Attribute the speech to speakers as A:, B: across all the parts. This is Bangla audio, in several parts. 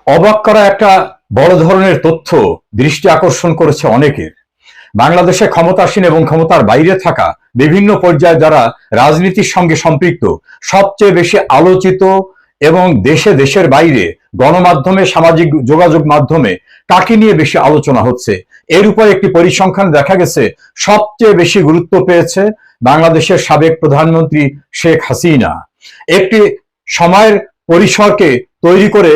A: অবাক করা একটা বড় ধরনের তথ্য দৃষ্টি আকর্ষণ করেছে অনেকের। বাংলাদেশে ক্ষমতাসীন এবং ক্ষমতার বাইরে থাকা বিভিন্ন পর্যায়ে যারা রাজনীতির সঙ্গে সম্পৃক্ত, সবচেয়ে বেশি আলোচিত এবং দেশের বাইরে গণমাধ্যমে, সামাজিক যোগাযোগ মাধ্যমে কাকে নিয়ে বেশি আলোচনা হচ্ছে, এর উপর একটি পরিসংখ্যান দেখা গেছে সবচেয়ে বেশি গুরুত্ব পেয়েছে বাংলাদেশের সাবেক প্রধানমন্ত্রী শেখ হাসিনা। একটি সময়ের পরিসরকে তৈরি করে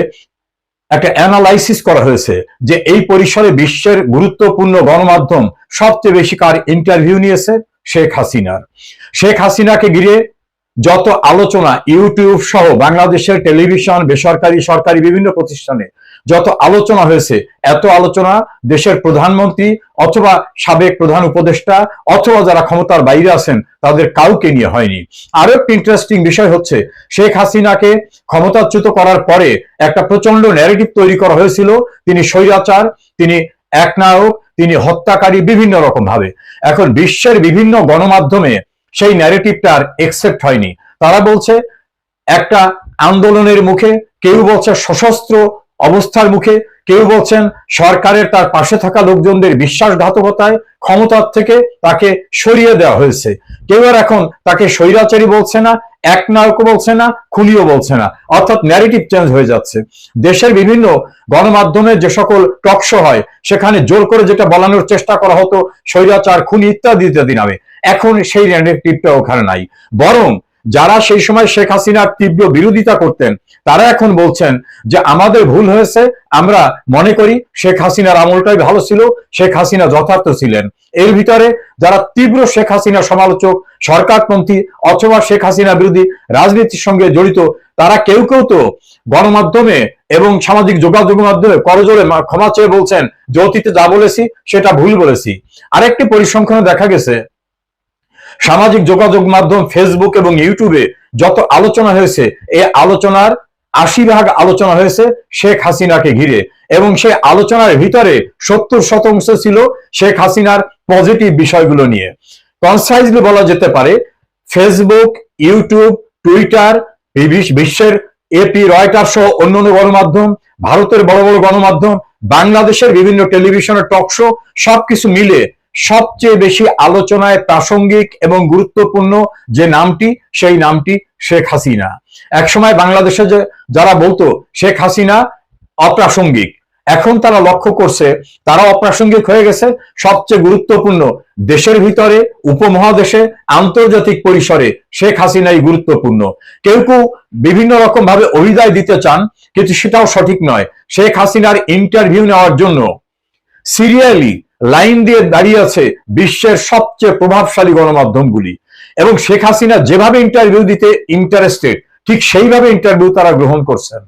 A: একটা অ্যানালাইসিস করা হয়েছে যে এই পরিসরে বিশ্বের গুরুত্বপূর্ণ গণমাধ্যম সবচেয়ে বেশি কার ইন্টারভিউ নিয়েছে, শেখ হাসিনার। শেখ হাসিনাকে ঘিরে যত আলোচনা ইউটিউব সহ বাংলাদেশের টেলিভিশন, বেসরকারি, সরকারি বিভিন্ন প্রতিষ্ঠানে যত আলোচনা হয়েছে, এত আলোচনা দেশের প্রধানমন্ত্রী অথবা সাবেক প্রধান উপদেষ্টা অথবা যারা ক্ষমতার বাইরে আছেন তাদের কাউকে নিয়ে হয়নি। আরো একটা ইন্টারেস্টিং বিষয় হচ্ছে, শেখ হাসিনাকে ক্ষমতাচ্যুত করার পরে একটা প্রচন্ড ন্যারেটিভ তৈরি করা হয়েছিল তিনি স্বৈরাচার, তিনি একনায়ক, তিনি হত্যাকারী, বিভিন্ন রকম ভাবে। এখন বিশ্বের বিভিন্ন গণমাধ্যমে সেই ন্যারেটিভটার একসেপ্ট হয়নি। তারা বলছে একটা আন্দোলনের মুখে, কেউ বলছে সশস্ত্র অবস্থার মুখে, কেউ বলছেন সরকারের তার পাশে থাকা লোকজনদের বিশ্বাসঘাতকতায় ক্ষমতার থেকে তাকে সরিয়ে দেওয়া হয়েছে। কেউ আর এখন তাকে স্বৈরাচারী বলছে না, একনায়কও বলছে না, খুনিও বলছে না, অর্থাৎ ন্যারেটিভ চেঞ্জ হয়ে যাচ্ছে। দেশের বিভিন্ন গণমাধ্যমে যে সকল টকশো হয় সেখানে জোর করে যেটা বলানোর চেষ্টা করা হতো স্বৈরাচার, খুনি ইত্যাদি ইত্যাদি নামে, এখন সেই ন্যারেটিভটা ওখানে নাই। বরং যারা সেই সময় শেখ হাসিনার তীব্র বিরোধিতা করতেন তারা এখন বলছেন যে আমাদের ভুল হয়েছে, আমরা মনে করি শেখ হাসিনার আমলটাই ভালো ছিল, শেখ হাসিনা যথার্থ ছিলেন। এর ভিতরে যারা তীব্র শেখ হাসিনা সমালোচক, সরকারপন্থী অথবা শেখ হাসিনা বিরোধী রাজনীতির সঙ্গে জড়িত, তারা কেউ কেউ তো গণমাধ্যমে এবং সামাজিক যোগাযোগ মাধ্যমে করজোড়ে ক্ষমা চেয়ে বলছেন যে অতীতে যা বলেছি সেটা ভুল বলেছি। আরেকটি পরিসংখ্যানে দেখা গেছে সামাজিক যোগাযোগ মাধ্যম ফেসবুক এবং ইউটিউবে যত আলোচনা হয়েছে, এই আলোচনার ৮০% আলোচনা হয়েছে শেখ হাসিনাকে ঘিরে, এবং সেই আলোচনার ভিতরে ৭০% ছিল শেখ হাসিনার পজিটিভ বিষয়গুলো নিয়ে। কনসাইজলি বলা যেতে পারে ফেসবুক, ইউটিউব, টুইটার, বিশ্বের এপি, রয়টার সহ অন্যান্য গণমাধ্যম, ভারতের বড় বড় গণমাধ্যম, বাংলাদেশের বিভিন্ন টেলিভিশনের টক শো, সবকিছু মিলে সবচেয়ে বেশি আলোচনায় প্রাসঙ্গিক এবং গুরুত্বপূর্ণ যে নামটি, সেই নামটি শেখ হাসিনা। একসময় বাংলাদেশে যারা বলতো শেখ হাসিনা অপ্রাসঙ্গিক, এখন তারা লক্ষ্য করছে তারা অপ্রাসঙ্গিক হয়ে গেছে। সবচেয়ে গুরুত্বপূর্ণ দেশের ভিতরে, উপমহাদেশে, আন্তর্জাতিক পরিসরে শেখ হাসিনাই গুরুত্বপূর্ণ। কেউ কেউ বিভিন্ন রকম ভাবে অভিদায় দিতে চান, কিন্তু সেটাও সঠিক নয়। শেখ হাসিনার ইন্টারভিউ নেওয়ার জন্য সিরিয়ালি লাইন দিয়ে দাঁড়িয়ে আছে বিশ্বের সবচেয়ে প্রভাবশালী গণমাধ্যমগুলি, এবং শেখ হাসিনা যেভাবে ইন্টারভিউ দিতে ইন্টারেস্টেড ঠিক সেইভাবে ইন্টারভিউ তারা গ্রহণ করছেন।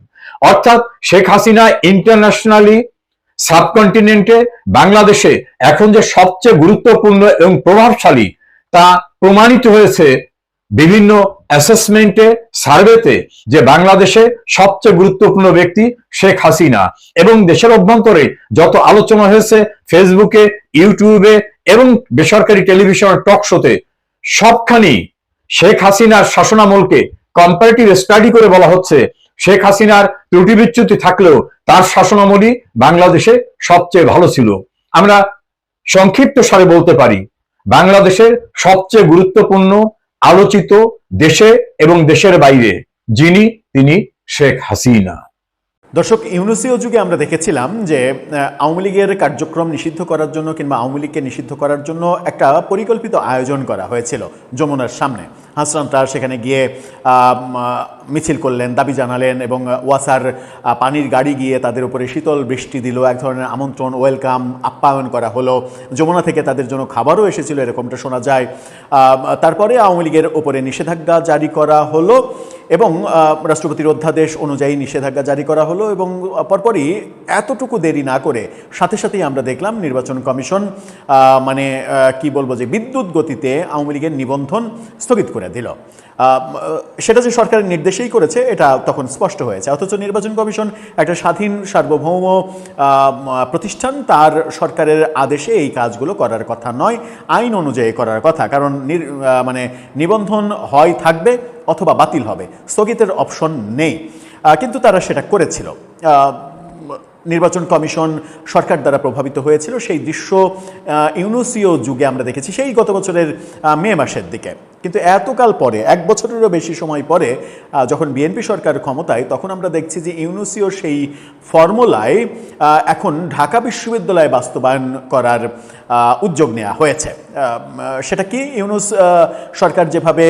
A: অর্থাৎ শেখ হাসিনা ইন্টারন্যাশনালি, সাবকন্টিনেন্টে, বাংলাদেশে এখন যে সবচেয়ে গুরুত্বপূর্ণ এবং প্রভাবশালী তা প্রমাণিত হয়েছে বিভিন্ন অ্যাসেসমেন্টে, সার্ভেতে, যে বাংলাদেশে সবচেয়ে গুরুত্বপূর্ণ ব্যক্তি শেখ হাসিনা। এবং দেশের অভ্যন্তরে যত আলোচনা হয়েছে ফেসবুকে, ইউটিউবে এবং বেসরকারি টেলিভিশন টক শোতে, সবখানি শেখ হাসিনার শাসনামলকে কম্পারেটিভ স্টাডি করে বলা হচ্ছে শেখ হাসিনার ত্রুটি বিচ্যুতি থাকলেও তার শাসনামলই বাংলাদেশে সবচেয়ে ভালো ছিল। আমরা সংক্ষিপ্ত সারে বলতে পারি বাংলাদেশের সবচেয়ে গুরুত্বপূর্ণ আলোচিত দেশে এবং দেশের বাইরে যিনি, তিনি শেখ হাসিনা।
B: দর্শক, ইউনুসীয় যুগে আমরা দেখেছিলাম যে আওয়ামী লীগের কার্যক্রম নিষিদ্ধ করার জন্য কিংবা আওয়ামী লীগকে নিষিদ্ধ করার জন্য একটা পরিকল্পিত আয়োজন করা হয়েছিল যমুনার সামনে। হাসনাত তার সেখানে গিয়ে মিছিল করলেন, দাবি জানালেন, এবং ওয়াসার পানির গাড়ি গিয়ে তাদের উপরে শীতল বৃষ্টি দিল, এক ধরনের আমন্ত্রণ, ওয়েলকাম, আপ্যায়ন করা হলো। যমুনা থেকে তাদের জন্য খাবারও এসেছিল, এরকমটা শোনা যায়। তারপরে আওয়ামী লীগের ওপরে নিষেধাজ্ঞা জারি করা হলো এবং রাষ্ট্রপতির অধ্যাদেশ অনুযায়ী নিষেধাজ্ঞা জারি করা হলো, এবং পরপরই এতটুকু দেরি না করে সাথে সাথেই আমরা দেখলাম নির্বাচন কমিশন মানে কি বলবো যে বিদ্যুৎ গতিতে আওয়ামী লীগের নিবন্ধন স্থগিত করে দিল। সেটা যে সরকারের নির্দেশেই করেছে এটা তখন স্পষ্ট হয়েছে। অথচ নির্বাচন কমিশন একটা স্বাধীন সার্বভৌম প্রতিষ্ঠান, তার সরকারের আদেশে এই কাজগুলো করার কথা নয়, আইন অনুযায়ী করার কথা। কারণ মানে নিবন্ধন হয় থাকবে অথবা বাতিল হবে, স্থগিতের অপশন নেই, কিন্তু তারা সেটা করেছিল। নির্বাচন কমিশন সরকার দ্বারা প্রভাবিত হয়েছিল, সেই দৃশ্য ইউনুসীয় যুগে আমরা দেখেছি, সেই গত বছরের মে মাসের দিকে। কিন্তু এতকাল পরে, 1 বছরেরও বেশি সময় পরে যখন বিএনপি সরকার ক্ষমতায়, তখন আমরা দেখছি যে ইউনুসীয় সেই ফর্মুলায় এখন ঢাকা বিশ্ববিদ্যালয়ে বাস্তবায়ন করার উদ্যোগ নেওয়া হয়েছে। সেটা কি? ইউনুস সরকার যেভাবে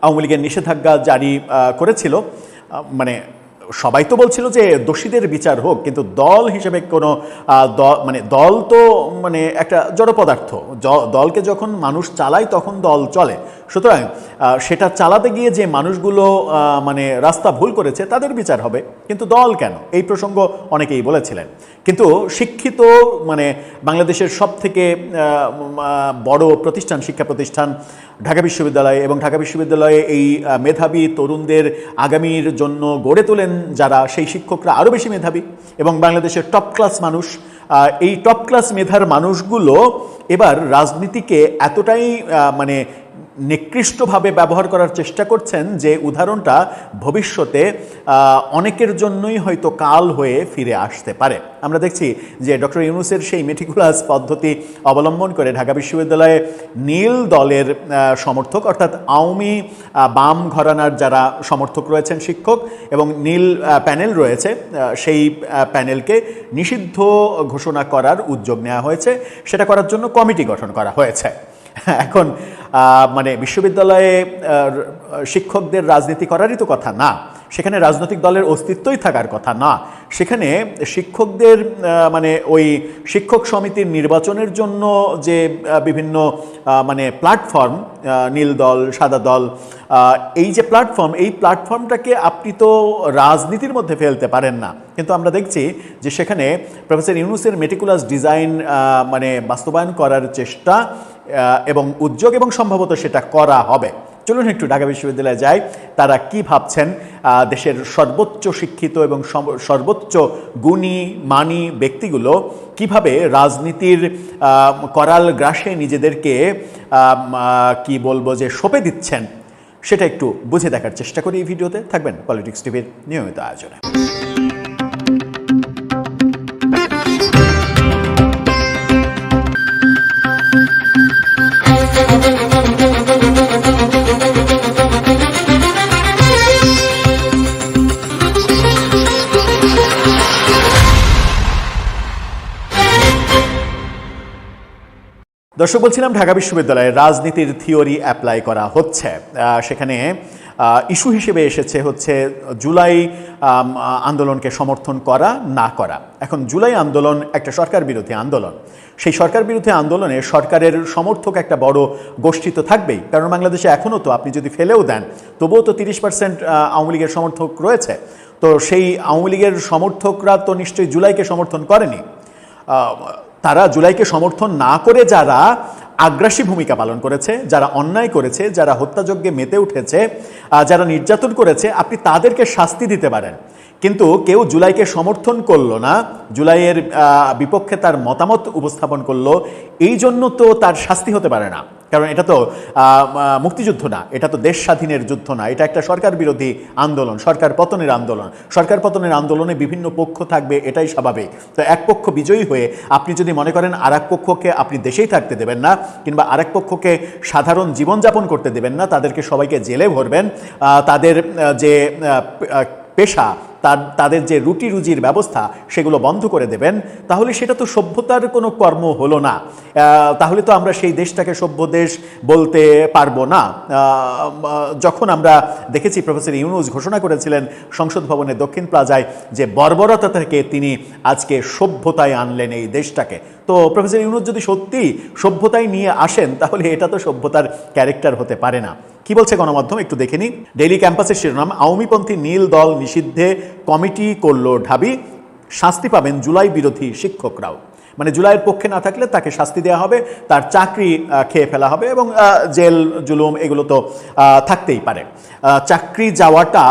B: আওয়ামী লীগের নিষেধাজ্ঞা জারি করেছিল, মানে সবাই তো বলছিল যে দোষীদের বিচার হোক, কিন্তু দল হিসেবে কোনো দল তো একটা জড় পদার্থ, দলকে যখন মানুষ চালায় তখন দল চলে। সুতরাং সেটা চালাতে গিয়ে যে মানুষগুলো রাস্তা ভুল করেছে তাদের বিচার হবে, কিন্তু দল কেন? এই প্রসঙ্গ অনেকেই বলেছিলেন। কিন্তু শিক্ষিত বাংলাদেশের সব থেকে বড় প্রতিষ্ঠান, শিক্ষা প্রতিষ্ঠান ঢাকা বিশ্ববিদ্যালয়, এবং ঢাকা বিশ্ববিদ্যালয়ে এই মেধাবী তরুণদের আগামীর জন্য গড়ে তোলেন যারা, সেই শিক্ষকরা আরও বেশি মেধাবী এবং বাংলাদেশের টপ ক্লাস মানুষ। এই টপ ক্লাস মেধার মানুষগুলো এবার রাজনীতিকে এতটাই নিকৃষ্টভাবে ব্যবহার করার চেষ্টা করছেন যে উদাহরণটা ভবিষ্যতে অনেকের জন্যই হয়তো কাল হয়ে ফিরে আসতে পারে। আমরা দেখছি যে ডক্টর ইউনূসের সেই মেটিকুলাস পদ্ধতি অবলম্বন করে ঢাকা বিশ্ববিদ্যালয়ে নীল দলের সমর্থক, অর্থাৎ আওয়ামী বাম ঘরানার যারা সমর্থক রয়েছেন শিক্ষক, এবং নীল প্যানেল রয়েছে, সেই প্যানেলকে নিষিদ্ধ ঘোষণা করার উদ্যোগ নেওয়া হয়েছে। সেটা করার জন্য কমিটি গঠন করা হয়েছে। এখন বিশ্ববিদ্যালয়ে শিক্ষকদের রাজনীতি করারই তো কথা না, সেখানে রাজনৈতিক দলের অস্তিত্বই থাকার কথা না। সেখানে শিক্ষকদের ওই শিক্ষক সমিতির নির্বাচনের জন্য যে বিভিন্ন প্ল্যাটফর্ম, নীল দল, সাদা দল, এই যে প্ল্যাটফর্ম, এই প্ল্যাটফর্মটাকে আপনি তো রাজনীতির মধ্যে ফেলতে পারেন না। কিন্তু আমরা দেখছি যে সেখানে প্রফেসর ইউনূসের মেটিকুলাস ডিজাইন বাস্তবায়ন করার চেষ্টা এবং উদ্যোগ, এবং সম্ভবত সেটা করা হবে। চলুন একটু ঢাকা বিশ্ববিদ্যালয়ে যাই, তারা কি ভাবছেন। দেশের সর্বোচ্চ শিক্ষিত এবং সর্বোচ্চ গুণী মানী ব্যক্তিগুলো কিভাবে রাজনীতির করাল গ্রাসে নিজেদেরকে কি বলবো যে সঁপে দিচ্ছেন, সেটা একটু বুঝে দেখার চেষ্টা করি এই ভিডিওতে। থাকবেন পলিটিক্স টিভির নিয়মিত আয়োজনে। দর্শক, বলছিলাম ঢাকা বিশ্ববিদ্যালয়ে রাজনীতির থিওরি অ্যাপ্লাই করা হচ্ছে। সেখানে ইস্যু হিসেবে এসেছে হচ্ছে জুলাই আন্দোলনকে সমর্থন করা না করা। এখন জুলাই আন্দোলন একটা সরকার বিরোধী আন্দোলন, সেই সরকার বিরোধী আন্দোলনে সরকারের সমর্থক একটা বড় গোষ্ঠী তো থাকবেই, কারণ বাংলাদেশে এখনও তো আপনি যদি ফেলেও দেন তবুও তো 30% আওয়ামী লীগের সমর্থক রয়েছে। তো সেই আওয়ামী লীগের সমর্থকরা তো নিশ্চয়ই জুলাইকে সমর্থন করেনি। তারা জুলাইকে সমর্থন না করে যারা আগ্রাসী ভূমিকা পালন করেছে, যারা অন্যায় করেছে, যারা হত্যাযজ্ঞে মেতে উঠেছে, যারা নির্যাতন করেছে, আপনি তাদেরকে শাস্তি দিতে পারেন। কিন্তু কেউ জুলাইকে সমর্থন করলো না, জুলাইয়ের বিপক্ষে তার মতামত উপস্থাপন করলো, এই জন্য তো তার শাস্তি হতে পারে না। কারণ এটা তো মুক্তিযুদ্ধ না, এটা তো দেশ স্বাধীনের যুদ্ধ না, এটা একটা সরকার বিরোধী আন্দোলন, সরকার পতনের আন্দোলন। সরকার পতনের আন্দোলনে বিভিন্ন পক্ষ থাকবে, এটাই স্বাভাবিক। তো এক পক্ষ বিজয়ী হয়ে আপনি যদি মনে করেন আর এক পক্ষকে আপনি দেশেই থাকতে দেবেন না, কিংবা আরেক পক্ষকে সাধারণ জীবনযাপন করতে দেবেন না, তাদেরকে সবাইকে জেলে ভরবেন, তাদের যে পেশা, তাদের যে রুটি রুজির ব্যবস্থা সেগুলো বন্ধ করে দেবেন, তাহলে সেটা তো সভ্যতার কোনো কর্ম হলো না। তাহলে তো আমরা সেই দেশটাকে সভ্য দেশ বলতে পারবো না। যখন আমরা দেখেছি প্রফেসর ইউনূস ঘোষণা করেছিলেন সংসদ ভবনের দক্ষিণ প্লাজায় যে বর্বরতা থেকে তিনি আজকে সভ্যতায় আনলেন এই দেশটাকে, তো প্রফেসর ইউনূস যদি সত্যি সভ্যতায় নিয়ে আসেন তাহলে এটা তো সভ্যতার ক্যারেক্টার হতে পারে না। কি বলছে গণমাধ্যম একটু দেখে নিই। ডেইলি ক্যাম্পাসের শিরোনাম, আওয়ামীপন্থী নীল দল নিষিদ্ধে কমিটি করল ঢাবি, শাস্তি পাবেন জুলাই বিরোধী শিক্ষকরাও। জুলাইয়ের পক্ষে না থাকলে তাকে শাস্তি দেওয়া হবে, তার চাকরি খেয়ে ফেলা হবে, এবং জেল জুলুম এগুলো তো থাকতেই পারে। চাকরি যাওয়াটা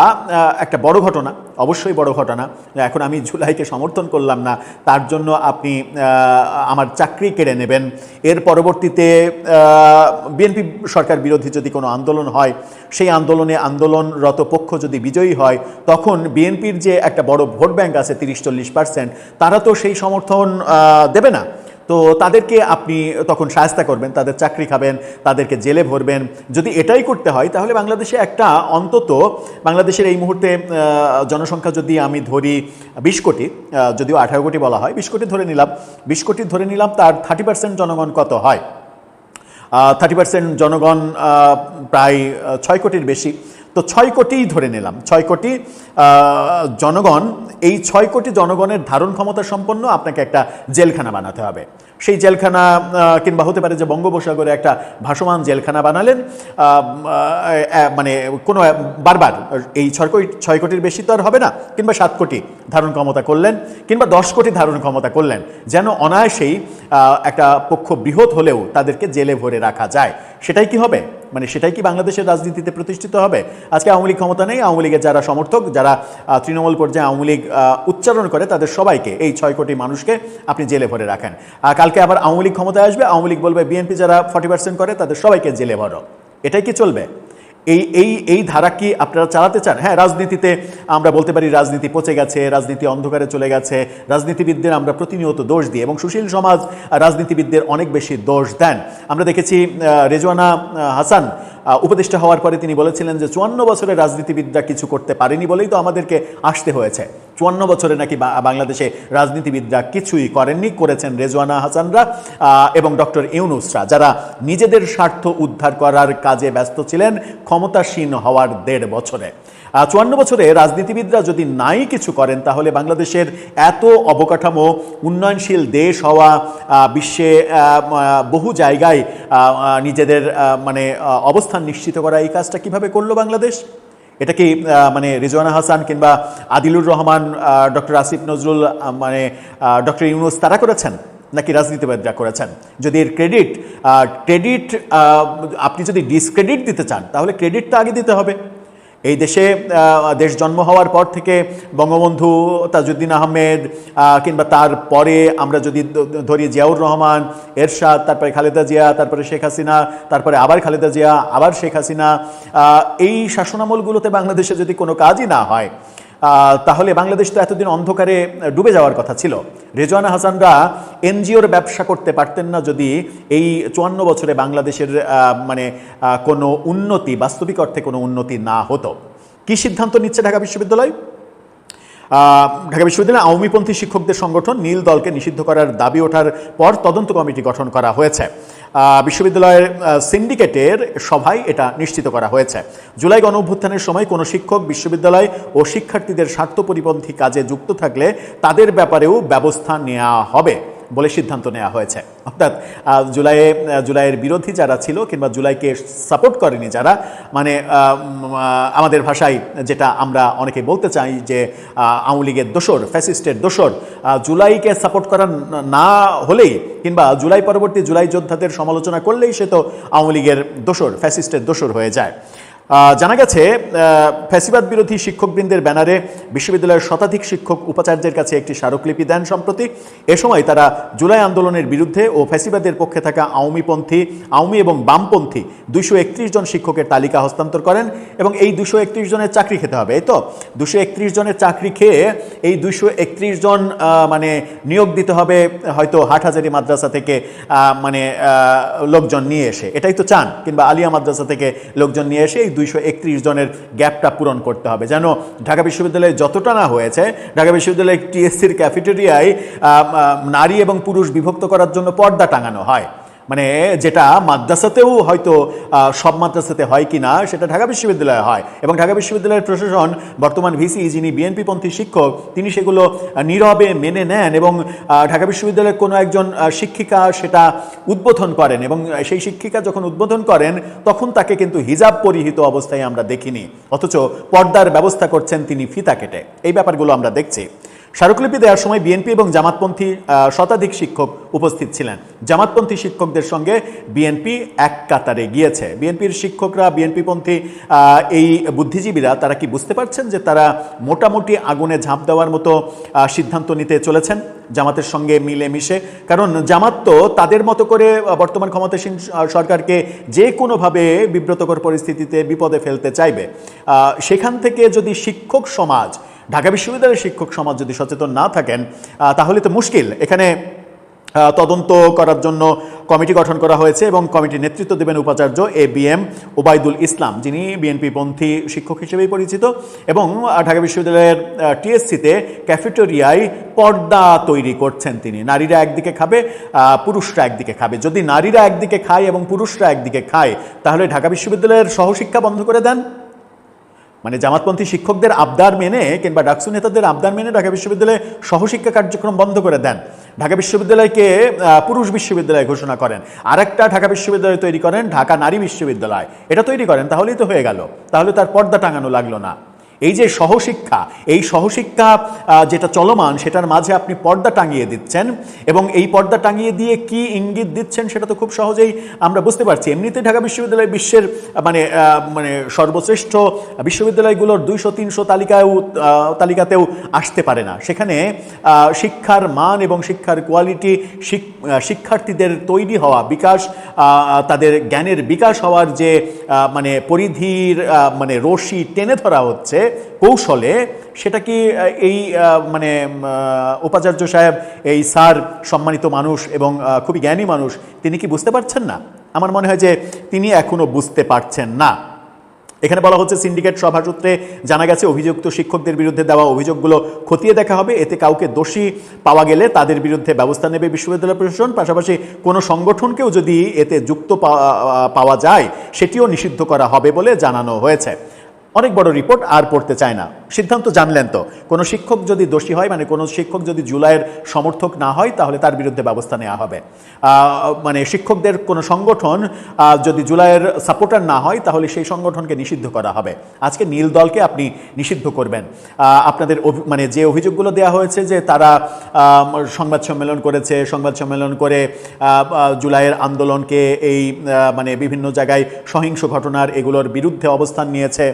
B: একটা বড় ঘটনা, অবশ্যই বড় ঘটনা। এখন আমি জুলাইকে সমর্থন করলাম না, তার জন্য আপনি আমার চাকরি কেড়ে নেবেন। এর পরবর্তীতে বিএনপি সরকার বিরোধী যদি কোনো আন্দোলন হয়, সেই আন্দোলনরত পক্ষ যদি বিজয়ী হয়, তখন বিএনপির যে একটা বড় ভোট ব্যাংক আছে 30-40%, তারা তো সেই সমর্থন দেবে না। তো তাদেরকে আপনি তখন শায়েস্তা করবেন, তাদের চাকরি খাবেন, তাদেরকে জেলে ভরবেন। যদি এটাই করতে হয়, তাহলে বাংলাদেশে একটা অন্তত, বাংলাদেশের এই মুহূর্তে জনসংখ্যা যদি আমি ধরি 20 কোটি, যদিও 18 কোটি বলা হয়, 20 কোটি ধরে নিলাম, 20 কোটি ধরে নিলাম, তার 30% জনগণ কত হয়? 30% জনগণ প্রায় 6 কোটির বেশি। তো 6 কোটিই ধরে নিলাম, 6 কোটি জনগণ, এই 6 কোটি জনগণের ধারণ ক্ষমতা সম্পন্ন আপনাকে একটা জেলখানা বানাতে হবে। সেই জেলখানা কিংবা হতে পারে যে বঙ্গোপসাগরে একটা ভাসমান জেলখানা বানালেন, মানে কোনো বারবার এই 6 কোটির বেশি তো আর হবে না, কিংবা 7 কোটি ধারণ ক্ষমতা করলেন, কিংবা 10 কোটি ধারণ ক্ষমতা করলেন, যেন অনায়াসেই একটা পক্ষ বৃহৎ হলেও তাদেরকে জেলে ভরে রাখা যায়। সেটাই কি হবে? মানে সেটাই কি বাংলাদেশের রাজনীতিতে প্রতিষ্ঠিত হবে? আজকে আওয়ামী লীগ ক্ষমতা নেই, আওয়ামী লীগের যারা সমর্থক, যারা তৃণমূল পর্যায়ে আওয়ামী লীগ উচ্চারণ করে, তাদের সবাইকে, এই 6 কোটি মানুষকে আপনি জেলে ভরে রাখেন। কালকে আবার আওয়ামী লীগ ক্ষমতায় আসবে, আওয়ামী লীগ বলবে বিএনপি যারা 40% করে তাদের সবাইকে জেলে ভরো। এটাই কি চলবে? এই ধারা কি আপনারা চালাতে চান? হ্যাঁ, রাজনীতিতে আমরা বলতে পারি রাজনীতি পচে গেছে, রাজনীতি অন্ধকারে চলে গেছে, রাজনীতিবিদদের আমরা প্রতিনিয়ত দোষ দিই, এবং সুশীল সমাজ রাজনীতিবিদদের অনেক বেশি দোষ দেন। আমরা দেখেছি রেজওয়ানা হাসান উপদেষ্টা হওয়ার পরে তিনি বলেছিলেন যে 54 বছরের রাজনীতিবিদরা কিছু করতে পারেনি বলেই তো আমাদেরকে আসতে হয়েছে। 54 বছরে নাকি বাংলাদেশে রাজনীতিবিদরা কিছুই করেননি, করেছেন রেজওয়ানা হাসানরা এবং ডক্টর ইউনূসরা, যারা নিজেদের স্বার্থ উদ্ধার করার কাজে ব্যস্ত ছিলেন ক্ষমতাসীন হওয়ার 1.5 বছরে। 54 বছরে রাজনীতিবিদরা যদি নাই কিছু করেন, তাহলে বাংলাদেশের এত অবকাঠামো, উন্নয়নশীল দেশ হওয়া, বিশ্বে বহু জায়গায় নিজেদের মানে অবস্থান নিশ্চিত করা, এই কাজটা কিভাবে করলো বাংলাদেশ? এটা কি মানে রিজওয়ানা হাসান কিংবা আদিলুর রহমান, ডক্টর আসিফ নজরুল, মানে ডক্টর ইউনূস তারা করেছেন, নাকি রাজনীতিবিদরা করেছেন? যদি এর ক্রেডিট আপনি যদি ডিসক্রেডিট দিতে চান, তাহলে ক্রেডিটটা আগে দিতে হবে। এই দেশ জন্ম হওয়ার পর থেকে বঙ্গবন্ধু, তাজউদ্দিন আহমেদ, কিংবা তারপরে আমরা যদি ধরি জিয়াউর রহমান, এরশাদ, তারপরে খালেদা জিয়া, তারপরে শেখ হাসিনা, তারপরে আবার খালেদা জিয়া, আবার শেখ হাসিনা, এই শাসনামলগুলোতে বাংলাদেশে যদি কোনো কাজই না হয়, তাহলে বাংলাদেশ তো এতদিন অন্ধকারে ডুবে যাওয়ার কথা ছিল। রেজওয়ানা হাসানরা এনজিওর ব্যবসা করতে পারতেন না যদি এই 54 বছরে বাংলাদেশের মানে কোনো উন্নতি, বাস্তবিক অর্থে কোনো উন্নতি না হতো। কি সিদ্ধান্ত নিচ্ছে ঢাকা বিশ্ববিদ্যালয়? ঢাকা বিশ্ববিদ্যালয়ে আওয়ামীপন্থী শিক্ষকদের সংগঠন নীল দলকে নিষিদ্ধ করার দাবি ওঠার পর তদন্ত কমিটি গঠন করা হয়েছে। বিশ্ববিদ্যালয়ের সিন্ডিকেটের সভায় এটা নিশ্চিত করা হয়েছে। জুলাই গণঅভ্যুত্থানের সময় কোনো শিক্ষক বিশ্ববিদ্যালয় ও শিক্ষার্থীদের স্বার্থ পরিপন্থী কাজে যুক্ত থাকলে তাদের ব্যাপারেও ব্যবস্থা নেওয়া হবে বলে সিদ্ধান্ত নেওয়া হয়েছে। অর্থাৎ জুলাইয়ের বিরোধী যারা ছিল, কিংবা জুলাইকে সাপোর্ট করেনি যারা, মানে আমাদের ভাষায় যেটা আমরা অনেকে বলতে চাই যে আওয়ামী লীগের দোসর, ফ্যাসিস্টের দোসর, জুলাইকে সাপোর্ট করা না হলেই, কিংবা জুলাই পরবর্তী জুলাই যোদ্ধাদের সমালোচনা করলেই সে তো আওয়ামী লীগের দোসর, ফ্যাসিস্টের দোসর হয়ে যায়। জানা গেছে ফ্যাসিবাদ বিরোধী শিক্ষকবৃন্দের ব্যানারে বিশ্ববিদ্যালয়ের শতাধিক শিক্ষক উপাচার্যের কাছে একটি স্মারকলিপি দেন সম্প্রতি। এ সময় তারা জুলাই আন্দোলনের বিরুদ্ধে ও ফ্যাসিবাদের পক্ষে থাকা আওয়ামী এবং বামপন্থী 231 জন শিক্ষকের তালিকা হস্তান্তর করেন, এবং এই 231 জনের চাকরি খেতে হবে। এই তো 231 জনের চাকরি খেয়ে এই 231 জন মানে নিয়োগ দিতে হবে হয়তো হাটহাজারী মাদ্রাসা থেকে মানে লোকজন নিয়ে এসে, এটাই তো চান, কিংবা আলিয়া মাদ্রাসা থেকে লোকজন নিয়ে এসে এই 231 জনের গ্যাপটা পূরণ করতে হবে। যেন ঢাকা বিশ্ববিদ্যালয়ে যতটা না হয়েছে, ঢাকা বিশ্ববিদ্যালয়ের টিএসসির ক্যাফেটেরিয়ায় নারী এবং পুরুষ বিভক্ত করার জন্য পর্দা টাঙানো হয়, মানে যেটা মাদ্রাসাতেও হয়তো সব মাদ্রাসাতে হয় কি না, সেটা ঢাকা বিশ্ববিদ্যালয়ে হয়। এবং ঢাকা বিশ্ববিদ্যালয়ের প্রশাসন, বর্তমান ভিসি যিনি বিএনপিপন্থী শিক্ষক, তিনি সেগুলো নীরবে মেনে নেন, এবং ঢাকা বিশ্ববিদ্যালয়ের কোনো একজন শিক্ষিকা সেটা উদ্বোধন করেন, এবং সেই শিক্ষিকা যখন উদ্বোধন করেন তখন তাকে কিন্তু হিজাব পরিহিত অবস্থায় আমরা দেখিনি, অথচ পর্দার ব্যবস্থা করছেন তিনি ফিতা কেটে। এই ব্যাপারগুলো আমরা দেখছি। স্মারকলিপি দেওয়ার সময় বিএনপি এবং জামাতপন্থী শতাধিক শিক্ষক উপস্থিত ছিলেন। জামাতপন্থী শিক্ষকদের সঙ্গে বিএনপি এক কাতারে গিয়েছে। বিএনপির শিক্ষকরা, বিএনপিপন্থী এই বুদ্ধিজীবীরা তারা কি বুঝতে পারছেন যে তারা মোটামুটি আগুনে ঝাঁপ দেওয়ার মতো সিদ্ধান্ত নিতে চলেছেন জামাতের সঙ্গে মিলে মিশে? কারণ জামাত তো তাদের মতো করে বর্তমান ক্ষমতাসীন সরকারকে যে কোনোভাবে বিব্রতকর পরিস্থিতিতে বিপদে ফেলতে চাইবে। সেখান থেকে যদি শিক্ষক সমাজ, ঢাকা বিশ্ববিদ্যালয়ের শিক্ষক সমাজ যদি সচেতন না থাকেন তাহলে তো মুশকিল। এখানে তদন্ত করার জন্য কমিটি গঠন করা হয়েছে এবং কমিটির নেতৃত্ব দেবেন উপাচার্য ABM ওবায়দুল ইসলাম, যিনি বিএনপিপন্থী শিক্ষক হিসেবেই পরিচিত এবং ঢাকা বিশ্ববিদ্যালয়ের TSC-তে ক্যাফেটেরিয়ায় পর্দা তৈরি করছেন তিনি। নারীরা একদিকে খাবে, পুরুষরা একদিকে খাবে। যদি নারীরা একদিকে খায় এবং পুরুষরা একদিকে খায় তাহলে ঢাকা বিশ্ববিদ্যালয়ের সহশিক্ষা বন্ধ করে দেন। মানে জামাতপন্থী শিক্ষকদের আবদার মেনে কিংবা ডাকসু নেতাদের আবদার মেনে ঢাকা বিশ্ববিদ্যালয়ে সহশিক্ষা কার্যক্রম বন্ধ করে দেন। ঢাকা বিশ্ববিদ্যালয়কে পুরুষ বিশ্ববিদ্যালয় ঘোষণা করেন, আরেকটা ঢাকা বিশ্ববিদ্যালয় তৈরি করেন ঢাকা নারী বিশ্ববিদ্যালয়, এটা তৈরি করেন, তাহলেই তো হয়ে গেল। তাহলে তার পর্দা টাঙানো লাগলো না। এই যে সহশিক্ষা, এই সহশিক্ষা যেটা চলমান সেটার মাঝে আপনি পর্দা টাঙিয়ে দিচ্ছেন এবং এই পর্দা টাঙিয়ে দিয়ে কি ইঙ্গিত দিচ্ছেন সেটা তো খুব সহজেই আমরা বুঝতে পারছি। এমনিতে ঢাকা বিশ্ববিদ্যালয় বিশ্বের মানে সর্বশ্রেষ্ঠ বিশ্ববিদ্যালয়গুলোর 200-300 তালিকাতেও আসতে পারে না। সেখানে শিক্ষার মান এবং শিক্ষার কোয়ালিটি, শিক্ষার্থীদের তৈরি হওয়া, বিকাশ, তাদের জ্ঞানের বিকাশ হওয়ার যে মানে পরিধির মানে রশি টেনে ধরা হচ্ছে কৌশলে, সেটা কি এই মানে উপাচার্য সাহেব, এই স্যার সম্মানিত মানুষ এবং খুবই জ্ঞানী মানুষ, তিনি কি বুঝতে পারছেন না? আমার মনে হয় যে তিনি এখনো বুঝতে পারছেন না। এখানে বলা হচ্ছে সিন্ডিকেট সভা সূত্রে জানা গেছে অভিযুক্ত শিক্ষকদের বিরুদ্ধে দেওয়া অভিযোগগুলো খতিয়ে দেখা হবে। এতে কাউকে দোষী পাওয়া গেলে তাদের বিরুদ্ধে ব্যবস্থা নেবে বিশ্ববিদ্যালয় প্রশাসন। পাশাপাশি কোনো সংগঠনকেও যদি এতে যুক্ত পাওয়া যায় সেটিও নিষিদ্ধ করা হবে বলে জানানো হয়েছে। অনেক বড় রিপোর্ট, আর পড়তে চায় না। সিদ্ধান্ত জানলেন তো, কোনো শিক্ষক যদি দোষী হয়, মানে কোনো শিক্ষক যদি জুলাইয়ের সমর্থক না হয় তাহলে তার বিরুদ্ধে ব্যবস্থা নেওয়া হবে। মানে শিক্ষকদের কোনো সংগঠন যদি জুলাইয়ের সাপোর্টার না হয় তাহলে সেই সংগঠনকে নিষিদ্ধ করা হবে। আজকে নীল দলকে আপনি নিষিদ্ধ করবেন। আপনাদের মানে যে অভিযোগগুলো দেওয়া হয়েছে যে তারা সংবাদ সম্মেলন করেছে, সংবাদ সম্মেলন করে জুলাইয়ের আন্দোলনকে এই মানে বিভিন্ন জায়গায় সহিংস ঘটনার এগুলোর বিরুদ্ধে অবস্থান নিয়েছে,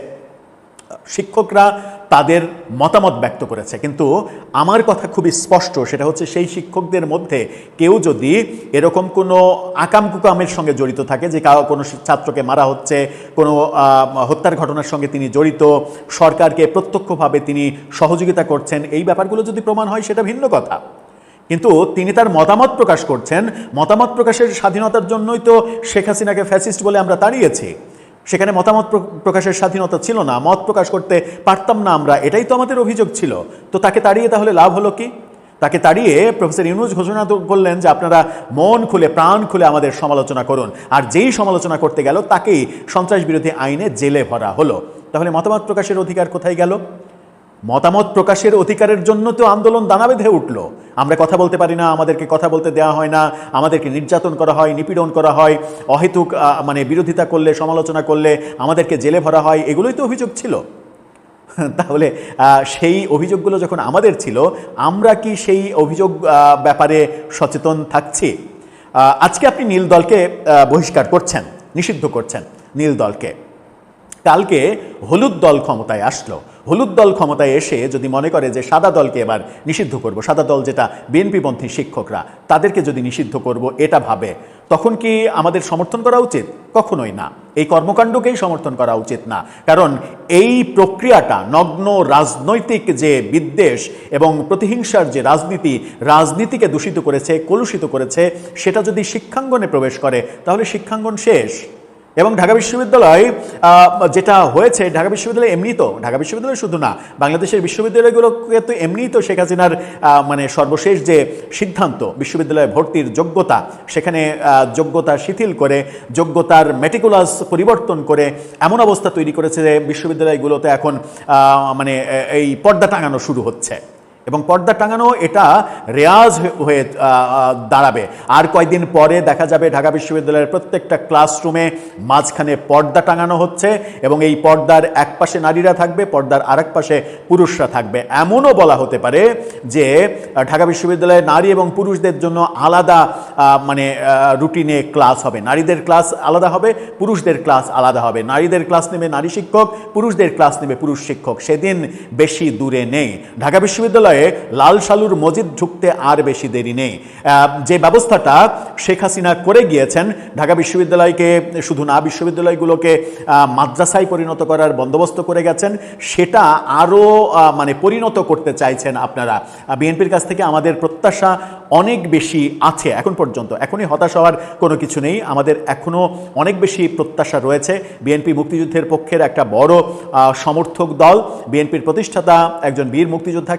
B: শিক্ষকরা তাদের মতামত ব্যক্ত করেছে। কিন্তু আমার কথা খুবই স্পষ্ট, সেটা হচ্ছে সেই শিক্ষকদের মধ্যে কেউ যদি এরকম কোনো আকাম কুকামের সঙ্গে জড়িত থাকে, যে কোনো ছাত্রকে মারা হচ্ছে, কোনো হত্যার ঘটনার সঙ্গে তিনি জড়িত, সরকারকে প্রত্যক্ষভাবে তিনি সহযোগিতা করছেন, এই ব্যাপারগুলো যদি প্রমাণ হয় সেটা ভিন্ন কথা। কিন্তু তিনি তার মতামত প্রকাশ করছেন, মতামত প্রকাশের স্বাধীনতার জন্যই তো শেখ হাসিনাকে ফ্যাসিস্ট বলে আমরা তাড়িয়েছি। সেখানে মতামত প্রকাশের স্বাধীনতা ছিল না, মত প্রকাশ করতে পারতাম না আমরা, এটাই তো আমাদের অভিযোগ ছিল। তো তাকে তাড়িয়ে তাহলে লাভ হলো কি? তাকে তাড়িয়ে প্রফেসর ইউনূস ঘোষণা করলেন যে আপনারা মন খুলে প্রাণ খুলে আমাদের সমালোচনা করুন, আর যেই সমালোচনা করতে গেল তাকেই সন্ত্রাস বিরোধী আইনে জেলে ভরা হলো। তাহলে মতামত প্রকাশের অধিকার কোথায় গেল? মতামত প্রকাশের অধিকারের জন্য তো আন্দোলন দানা বেঁধে উঠল। আমরা কথা বলতে পারি না, আমাদেরকে কথা বলতে দেওয়া হয় না, আমাদেরকে নির্যাতন করা হয়, নিপীড়ন করা হয়, অহেতুক মানে বিরোধিতা করলে, সমালোচনা করলে আমাদেরকে জেলে ভরা হয়, এগুলোই তো অভিযোগ ছিল। তাহলে সেই অভিযোগগুলো যখন আমাদের ছিল, আমরা কি সেই অভিযোগ ব্যাপারে সচেতন থাকছি? আজকে আপনি নীল দলকে বহিষ্কার করছেন, নিষিদ্ধ করছেন নীল দলকে। কালকে হলুদ দল ক্ষমতায় আসলো, হলুদ দল ক্ষমতায় এসে যদি মনে করে যে সাদা দলকে এবার নিষিদ্ধ করব, সাদা দল যেটা বিএনপিপন্থী শিক্ষকরা, তাদেরকে যদি নিষিদ্ধ করব এটা ভাবে, তখন কি আমাদের সমর্থন করা উচিত? কখনোই না। এই কর্মকাণ্ডকেই সমর্থন করা উচিত না। কারণ এই প্রক্রিয়াটা নগ্ন রাজনৈতিক যে বিদ্বেষ এবং প্রতিহিংসার যে রাজনীতিকে দূষিত করেছে, কলুষিত করেছে, সেটা যদি শিক্ষাঙ্গনে প্রবেশ করে তাহলে শিক্ষাঙ্গন শেষ। এবং ঢাকা বিশ্ববিদ্যালয় যেটা হয়েছে, ঢাকা বিশ্ববিদ্যালয় এমনি তো, ঢাকা বিশ্ববিদ্যালয় শুধু না, বাংলাদেশের বিশ্ববিদ্যালয়গুলোকে তো এমনিই তো শেখ হাসিনার মানে সর্বশেষ যে সিদ্ধান্ত বিশ্ববিদ্যালয়ে ভর্তির যোগ্যতা, সেখানে যোগ্যতা শিথিল করে, যোগ্যতার মেটিকুলাস পরিবর্তন করে এমন অবস্থা তৈরি করেছে যে বিশ্ববিদ্যালয়গুলোতে এখন মানে এই পর্দা টাঙানো শুরু হচ্ছে। এবং পর্দা টাঙানো এটা রেয়াজ হয়ে দাঁড়াবে। আর কয়েকদিন পরে দেখা যাবে ঢাকা বিশ্ববিদ্যালয়ের প্রত্যেকটা ক্লাসরুমে মাঝখানে পর্দা টাঙানো হচ্ছে এবং এই পর্দার এক পাশে নারীরা থাকবে, পর্দার আরেক পাশে পুরুষরা থাকবে। এমনও বলা হতে পারে যে ঢাকা বিশ্ববিদ্যালয়ে নারী এবং পুরুষদের জন্য আলাদা রুটিনে ক্লাস হবে, নারীদের ক্লাস আলাদা হবে, পুরুষদের ক্লাস আলাদা হবে, নারীদের ক্লাস নেবে নারী শিক্ষক, পুরুষদের ক্লাস নেবে পুরুষ শিক্ষক। সেদিন বেশি দূরে নেই। ঢাকা বিশ্ববিদ্যালয়ে লাল সালুর মসজিদ ঢুকতে আর বেশি দেরি নেই। যে ব্যবস্থাটা শেখ হাসিনা করে গিয়েছেন, ঢাকা বিশ্ববিদ্যালয়কে শুধু না বিশ্ববিদ্যালয়গুলোকে মাদ্রাসায় পরিণত করার বন্দোবস্ত করে গেছেন, সেটা আরও পরিণত করতে চাইছেন আপনারা। বিএনপির কাছ থেকে আমাদের প্রত্যাশা অনেক বেশি আছে এখন পর্যন্ত। এখনই হতাশ হওয়ার কোনো কিছু নেই, আমাদের এখনও অনেক বেশি প্রত্যাশা রয়েছে। বিএনপি মুক্তিযুদ্ধের পক্ষের একটা বড় সমর্থক দল। বিএনপির প্রতিষ্ঠাতা একজন বীর মুক্তিযোদ্ধা,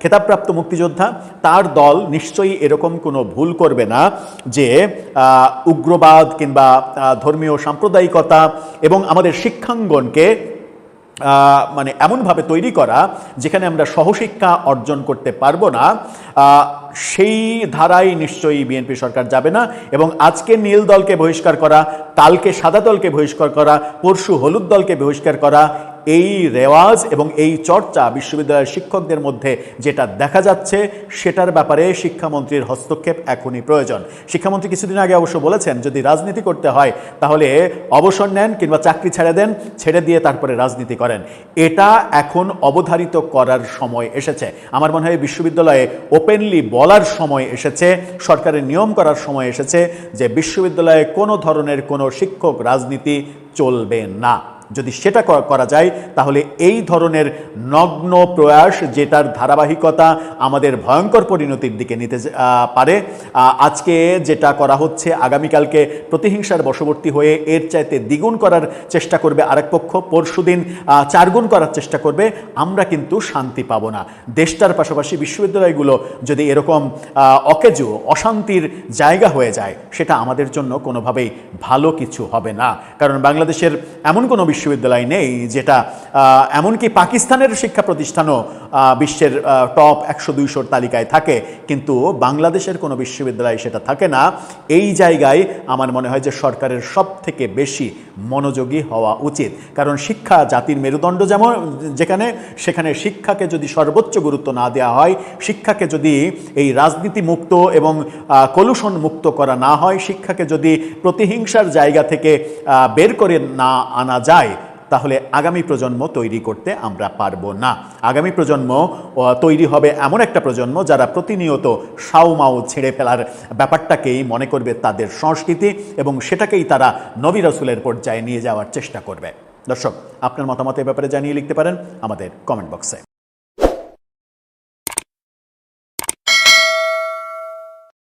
B: খেতাবপ্রাপ্ত মুক্তিযোদ্ধা। তার দল নিশ্চয়ই এরকম কোনো ভুল করবে না যে উগ্রবাদ কিংবা ধর্মীয় সাম্প্রদায়িকতা এবং আমাদের শিক্ষাঙ্গনকে এমনভাবে তৈরি করা যেখানে আমরা সহশিক্ষা অর্জন করতে পারবো না, সেই ধারায় নিশ্চয়ই বিএনপি সরকার যাবে না। এবং আজকে নীল দলকে বহিষ্কার করা, কালকে সাদা দলকে বহিষ্কার করা, পরশু হলুদ দলকে বহিষ্কার করা, এই রেওয়াজ এবং এই চর্চা বিশ্ববিদ্যালয়ের শিক্ষকদের মধ্যে যেটা দেখা যাচ্ছে, সেটার ব্যাপারে শিক্ষামন্ত্রীর হস্তক্ষেপ এখনই প্রয়োজন। শিক্ষামন্ত্রী কিছুদিন আগে অবশ্য বলেছেন, যদি রাজনীতি করতে হয় তাহলে অবসর নেন কিংবা চাকরি ছেড়ে দেন, ছেড়ে দিয়ে তারপরে রাজনীতি করেন। এটা এখন অবধারিত করার সময় এসেছে। আমার মনে হয় বিশ্ববিদ্যালয়ে ওপেনলি বলার সময় এসেছে, সরকারের নিয়ম করার সময় এসেছে যে বিশ্ববিদ্যালয়ে কোনো ধরনের কোনো শিক্ষক রাজনীতি চলবে না। যদি সেটা করা যায় তাহলে এই ধরনের নগ্ন প্রয়াস, যেটার ধারাবাহিকতা আমাদের ভয়ঙ্কর পরিণতির দিকে নিতে পারে, আজকে যেটা করা হচ্ছে আগামীকালকে প্রতিহিংসার বশবর্তী হয়ে এর চাইতে দ্বিগুণ করার চেষ্টা করবে আরেক পক্ষ, পরশুদিন 4 গুণ করার চেষ্টা করবে, আমরা কিন্তু শান্তি পাব না। দেশটার পাশাপাশি বিশ্ববিদ্যালয়গুলো যদি এরকম অকেজো অশান্তির জায়গা হয়ে যায়, সেটা আমাদের জন্য কোনোভাবেই ভালো কিছু হবে না। কারণ বাংলাদেশের এমন কোনো বিশ্ববিদ্যালয় নেই যেটা, এমনকি পাকিস্তানের শিক্ষা প্রতিষ্ঠানও বিশ্বের টপ 100-200 তালিকায় থাকে, কিন্তু বাংলাদেশের কোনো বিশ্ববিদ্যালয় সেটা থাকে না। এই জায়গায় আমার মনে হয় যে সরকারের সব থেকে বেশি মনোযোগী হওয়া উচিত। কারণ শিক্ষা জাতির মেরুদণ্ড, সেখানে শিক্ষাকে যদি সর্বোচ্চ গুরুত্ব না দেওয়া হয়, শিক্ষাকে যদি এই রাজনীতি মুক্ত এবং কলুষণ মুক্ত করা না হয়, শিক্ষাকে যদি প্রতিহিংসার জায়গা থেকে বের করে না আনা যায়, তাহলে আগামী প্রজন্ম তৈরি করতে আমরা পারবো না। আগামী প্রজন্ম তৈরি হবে এমন একটা প্রজন্ম যারা প্রতিনিয়ত সাউমাউ ছেড়ে ফেলার ব্যাপারটাকেই মনে করবে তাদের সংস্কৃতি এবং সেটাকেই তারা নবী রাসূলের পর্যায়ে নিয়ে যাওয়ার চেষ্টা করবে। দর্শক, আপনার মতামত এ ব্যাপারে জানিয়ে লিখতে পারেন আমাদের কমেন্ট বক্সে।